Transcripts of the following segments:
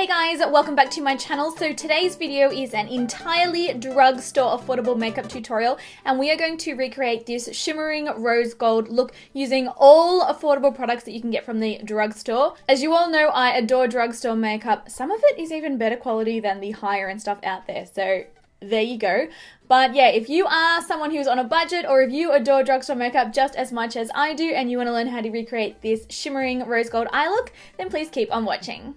Hey guys, welcome back to my channel. So today's video is an entirely drugstore affordable makeup tutorial, and we are going to recreate this shimmering rose gold look using all affordable products that you can get from the drugstore. As you all know, I adore drugstore makeup. Some of it is even better quality than the higher end stuff out there, so there you go. But yeah, if you are someone who's on a budget, or if you adore drugstore makeup just as much as I do and you want to learn how to recreate this shimmering rose gold eye look, then please keep on watching.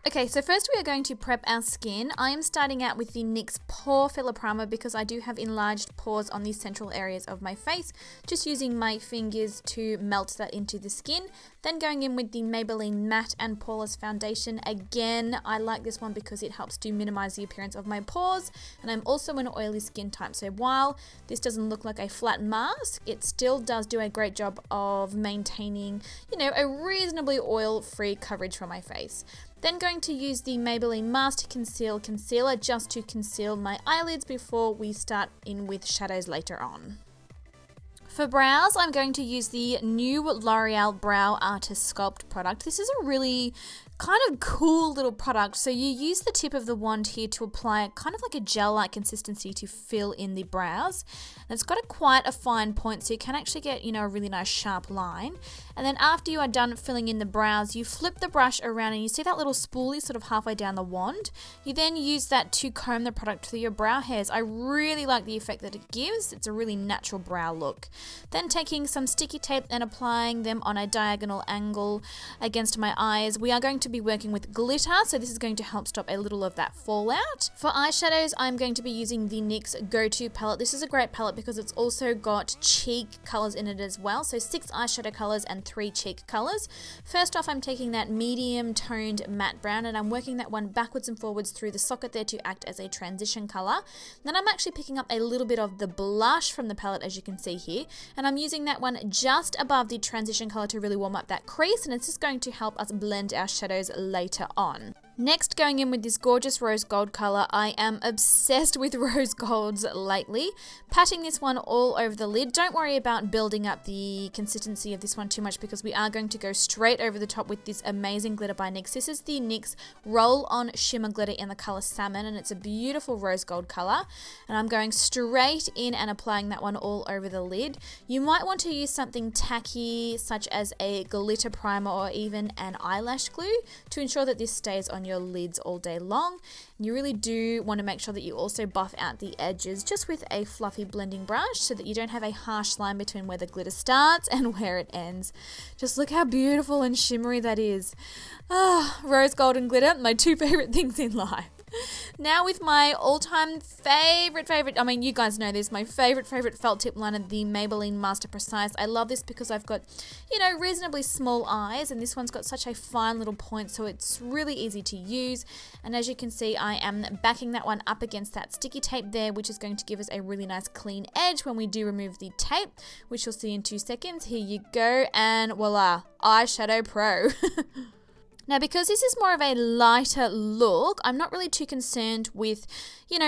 Okay, so first we are going to prep our skin. I am starting out with the NYX Pore Filler Primer because I do have enlarged pores on the central areas of my face. Just using my fingers to melt that into the skin. Then going in with the Maybelline Matte and Poreless Foundation. Again, I like this one because it helps to minimize the appearance of my pores. And I'm also an oily skin type, so while this doesn't look like a flat mask, it still does do a great job of maintaining, a reasonably oil-free coverage for my face. Then going to use the Maybelline Master Conceal Concealer just to conceal my eyelids before we start in with shadows later on. For brows, I'm going to use the new L'Oreal Brow Artist Sculpt product. This is a really kind of cool little product. So you use the tip of the wand here to apply kind of like a gel-like consistency to fill in the brows. And it's got quite a fine point, so you can actually get, a really nice sharp line. And then after you are done filling in the brows, you flip the brush around and you see that little spoolie sort of halfway down the wand. You then use that to comb the product through your brow hairs. I really like the effect that it gives. It's a really natural brow look. Then taking some sticky tape and applying them on a diagonal angle against my eyes. We are going to be working with glitter, so this is going to help stop a little of that fallout. For eyeshadows, I'm going to be using the NYX Go-To palette. This is a great palette because it's also got cheek colors in it as well. So 6 eyeshadow colors and 3 cheek colors. First off, I'm taking that medium toned matte brown and I'm working that one backwards and forwards through the socket there to act as a transition color. Then I'm actually picking up a little bit of the blush from the palette, as you can see here, and I'm using that one just above the transition color to really warm up that crease, and it's just going to help us blend our shadows later on. Next, going in with this gorgeous rose gold color. I am obsessed with rose golds lately. Patting this one all over the lid. Don't worry about building up the consistency of this one too much because we are going to go straight over the top with this amazing glitter by NYX. This is the NYX Roll On Shimmer Glitter in the color Salmon, and it's a beautiful rose gold color. And I'm going straight in and applying that one all over the lid. You might want to use something tacky such as a glitter primer or even an eyelash glue to ensure that this stays on your lids all day long. You really do want to make sure that you also buff out the edges just with a fluffy blending brush so that you don't have a harsh line between where the glitter starts and where it ends. Just look how beautiful and shimmery that is. Rose gold and glitter, my 2 favorite things in life. Now with my all-time favorite, I mean, you guys know this, my favorite felt tip liner, the Maybelline Master Precise. I love this because I've got, reasonably small eyes, and this one's got such a fine little point, so it's really easy to use. And as you can see, I am backing that one up against that sticky tape there, which is going to give us a really nice clean edge when we do remove the tape, which you'll see in 2 seconds. Here you go, and voila, Eyeshadow Pro. Now, because this is more of a lighter look, I'm not really too concerned with,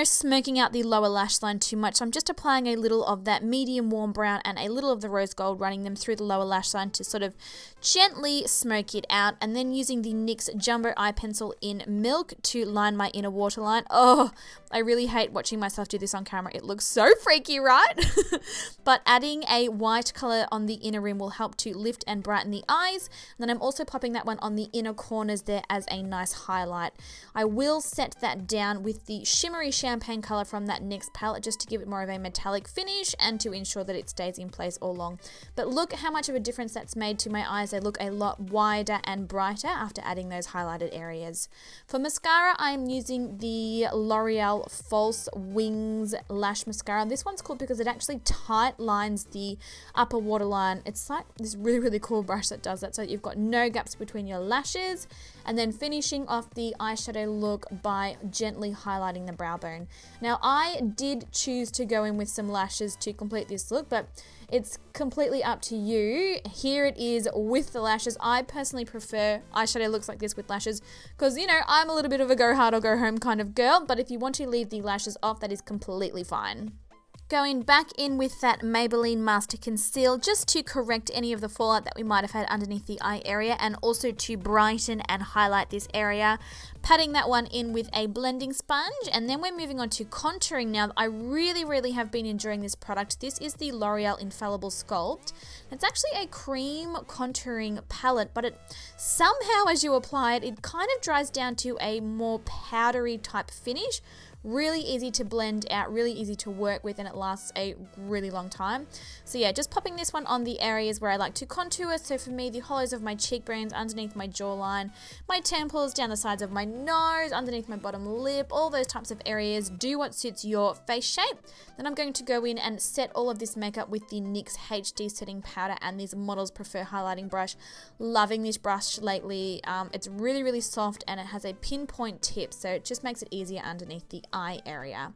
smoking out the lower lash line too much. So I'm just applying a little of that medium warm brown and a little of the rose gold, running them through the lower lash line to sort of gently smoke it out, and then using the NYX Jumbo Eye Pencil in Milk to line my inner waterline. Oh, I really hate watching myself do this on camera. It looks so freaky, right? But adding a white color on the inner rim will help to lift and brighten the eyes. And then I'm also popping that one on the inner corners there as a nice highlight. I will set that down with the shimmery champagne color from that NYX palette just to give it more of a metallic finish and to ensure that it stays in place all along. But look how much of a difference that's made to my eyes. They look a lot wider and brighter after adding those highlighted areas. For mascara, I'm using the L'Oreal False Wings Lash Mascara. This one's cool because it actually tight lines the upper waterline. It's like this really cool brush that does that, so you've got no gaps between your lashes, and then finishing off the eyeshadow look by gently highlighting the brow bone. Now, I did choose to go in with some lashes to complete this look, but it's completely up to you. Here it is with the lashes. I personally prefer eyeshadow looks like this with lashes because, I'm a little bit of a go hard or go home kind of girl, but if you want to leave the lashes off, that is completely fine. Going back in with that Maybelline Master Conceal just to correct any of the fallout that we might have had underneath the eye area, and also to brighten and highlight this area. Patting that one in with a blending sponge, and then we're moving on to contouring now. I really have been enjoying this product. This is the L'Oreal Infallible Sculpt. It's actually a cream contouring palette, but it somehow, as you apply it, it kind of dries down to a more powdery type finish. Really easy to blend out, really easy to work with, and it lasts a really long time. So yeah, just popping this one on the areas where I like to contour. So for me, the hollows of my cheekbones, underneath my jawline, my temples, down the sides of my nose, underneath my bottom lip, all those types of areas. Do what suits your face shape. Then I'm going to go in and set all of this makeup with the NYX HD Setting Powder and this Models Prefer highlighting brush. Loving this brush lately. It's really soft, and it has a pinpoint tip, so it just makes it easier underneath the eye area.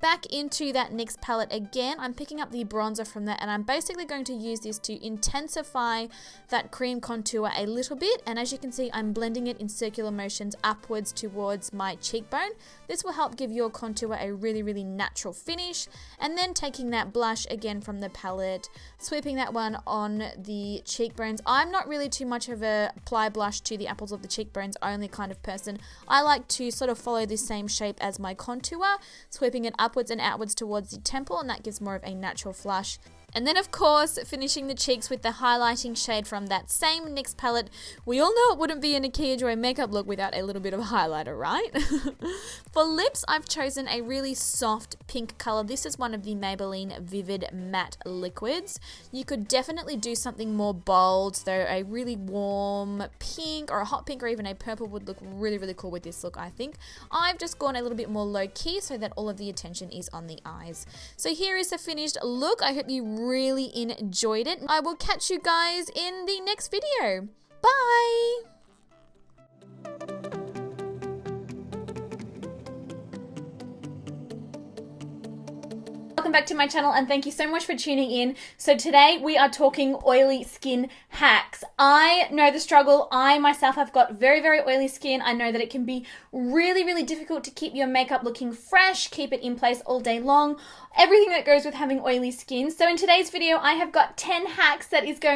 Back into that NYX palette again, I'm picking up the bronzer from that, and I'm basically going to use this to intensify that cream contour a little bit. And as you can see, I'm blending it in circular motions upwards towards my cheekbone. This will help give your contour a really natural finish. And then taking that blush again from the palette, sweeping that one on the cheekbones. I'm not really too much of a apply blush to the apples of the cheekbones only kind of person. I like to sort of follow the same shape as my contour, sweeping it upwards and outwards towards the temple, and that gives more of a natural flush. And then of course, finishing the cheeks with the highlighting shade from that same NYX palette. We all know it wouldn't be a Nikki Joy makeup look without a little bit of highlighter, right? For lips, I've chosen a really soft pink color. This is one of the Maybelline Vivid Matte Liquids. You could definitely do something more bold, though a really warm pink or a hot pink or even a purple would look really cool with this look, I think. I've just gone a little bit more low key so that all of the attention is on the eyes. So here is the finished look. I hope you really enjoyed it. I will catch you guys in the next video. Bye! Welcome back to my channel, and thank you so much for tuning in. So today we are talking oily skin hacks. I know the struggle. I myself have got very oily skin. I know that it can be really difficult to keep your makeup looking fresh, keep it in place all day long, everything that goes with having oily skin. So in today's video, I have got 10 hacks that is going